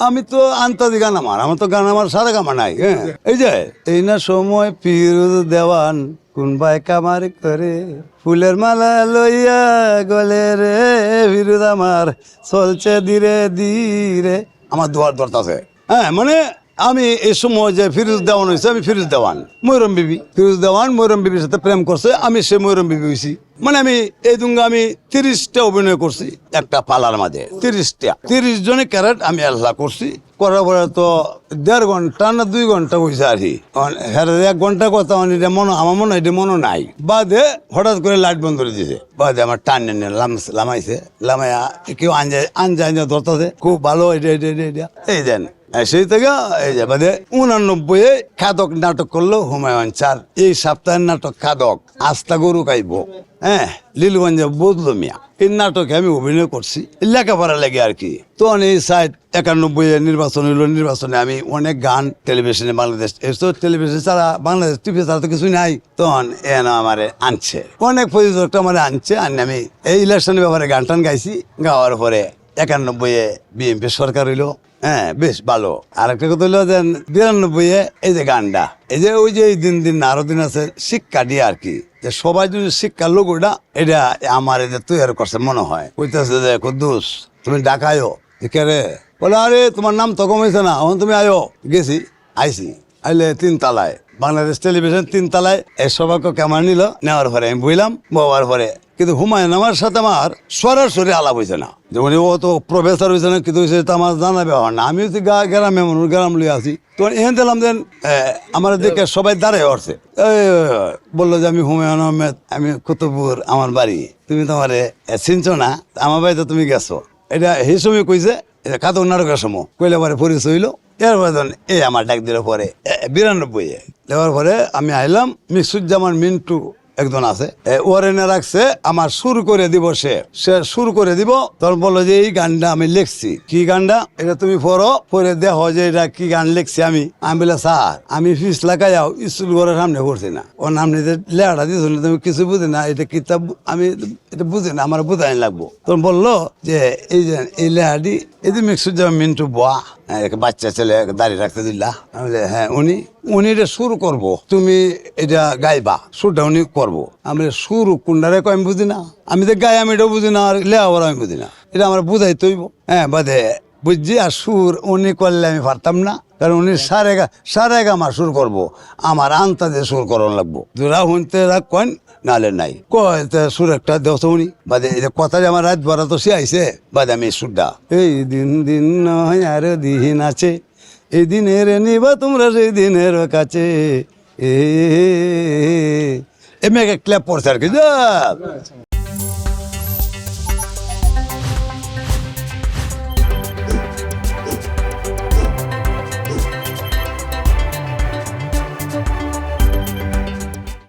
আমি তো আন্তাজি গান আমার তো গান আমার সারা গামা নাই। হ্যাঁ, এই যে এই না সময় ফিরোজ দেওয়ান কোন ভাই কামার করে ফুলের মালা লইয়া গলে রে ফিরোজ আমার চলছে ধীরে ধীরে আমার দোয়ার দরতা আছে। হ্যাঁ, মানে আমি এই সময় যে ফিরোজ দেওয়ান হয়েছে, আমি ফিরোজ দেওয়ান ময়ূরম বিবি, ফিরোজ দেওয়ান ময়ূরম বিবির সাথে প্রেম করছে, আমি সে ময়ূরম বিবি হয়েছি। মানে আমি এই দুঙ্গা আমি 30টা অভিনয় করছি একটা পালার মাঝে, 30 জনের ক্যারেট আমি আল্লাহ করছি। করার পরে তো 1.5 ঘন্টা না 2 ঘন্টা হয়েছে আর কি। 1 ঘন্টা কথা আমার মনে হয় মনে নাই। বাদে হঠাৎ করে লাইট বন্ধ করে দিয়েছে, বাদে আমার টান লামাইছে, লামাইয়া কেউ আঞ্জা ধরতেছে, খুব ভালো এটা এই দেন। সেই থেকে এই যে বাদে 89 খাদক নাটক করলো হুমায়ুন স্যার। এই সপ্তাহের নাটক খাদক, আস্তা গরু খাইব, হ্যাঁ, লীলগঞ্জে বদলো মিয়া, এই নাটকে আমি অভিনয় করছি লেখাপড়া লেগে আর কি। তো এই সাইড 91 নির্বাচন হইলো, নির্বাচনে আমি অনেক গান টেলিভিশনে, বাংলাদেশ টেলিভিশন ছাড়া, বাংলাদেশ টিভি ছাড়া তো কিছু নাই। তখন আমারে আনছে অনেক প্রযোজকটা আমার আনছে, আমি এই ইলেকশনের ব্যাপারে গান টান গাইছি। গাওয়ার পরে 91 বিএনপি সরকার হইলো, হ্যাঁ, বেশ ভালো। আর একটা কথা হইলো যে 92 এই যে গানটা, এই যে ওই যে দিন আরো দিন আছে শিক্ষা দিয়ে আর কি, যে সবাই যদি শিক্ষার লোকটা এটা আমার এই যে তৈরি করছে মনে হয়। কইতেছে যে কুদ্দুস তুমি ডাকায়ো রে, বলে আরে তোমার নাম তো কমেছে না, এখন তুমি আয়ো। গেছি, আইলে 3 তলায় বাংলাদেশ টেলিভিশন, 3 তলায় এই সবাইকে ক্যামেরা নিল, নেওয়ার পরে আমি বইলাম, ববার পরে কিন্তু হুমায়ুন আমার সাথে আমার সরাসরি আলাপ হয়েছে না, যেমন ও তো প্রফেসর হয়েছে না, কিন্তু সেটা আমার জানা ব্যাপার না। আমি হচ্ছে গ্রামে মানুষ, গ্রাম লইয়া আছি। তো এখান দিলাম দেন আমার দিকে সবাই দাঁড়ায় উঠছে, বললো যে আমি হুমায়ুন আহমেদ, আমি কুতুবপুর আমার বাড়ি, তুমি তো আমার চিনছো না, আমার বাড়িতে তুমি গেছো। এটা সেই সময় কইছে, এটা খাদক নাটকের সময় কইলে পরে পরিচয় হইলো। এরপরে এই আমার ডাক দিলে পরে 92 দেওয়ার পরে আমি আইলাম। মিক্সুজ্জামান মিন্টু একজন আছে, ওয়ারেনে রাখছে, আমার শুরু করে দিব, সে শুরু করে দিব। তখন বললো যে এই গানটা আমি লিখছি। কি গানটা এটা তুমি পরে দেখো যে এটা কি গান লিখছি আমি। বলে স্যার আমি ফিস লাগাইয়াও স্কুল ঘরের সামনে করছি না, ওর নামে লেখাটা দিয়েছিল, তুমি কিছু বুঝি না, এটা কিতাব আমি এটা বুঝি না, আমার বুঝাই লাগবো। তখন বললো যে এই যে এই লেখাটি এই যে মিক্সুজ্জামান মিন্টু বুয়া, বাচ্চা ছেলে দাঁড়িয়ে রাখতে দিলা। আমি বলে হ্যাঁ, উনি এটা শুরু করবো, তুমি এটা গাইবা, সুরটা উনি করবো। আমি সুর কোনটারে আমি বুঝি না, আমি যে গাই আমি এটাও বুঝি না, আর লেখাপড়া আমি বুঝি না, এটা আমার বুঝাই তৈব। হ্যাঁ, বাদে বুঝছি। আর সুর উনি করলে আমি পারতাম না, কারণ উনি সারে গা সুর করবো, আমার আন্তাজে সুর করানো লাগবো। দুরা শুনতে কন নালে নাই কয়তে সুর একটা দেওয়া উনি। বাদে এই কথা যে আমার রাত ভরা তো সে আইসে, বাদে আমি সুরটা এই দিন নয় আর দিন আছে, এই দিনের নিবা তোমরা সেই দিনের কাছে, এ মেঘে ক্ল্যাপ পড়ছে আর কি।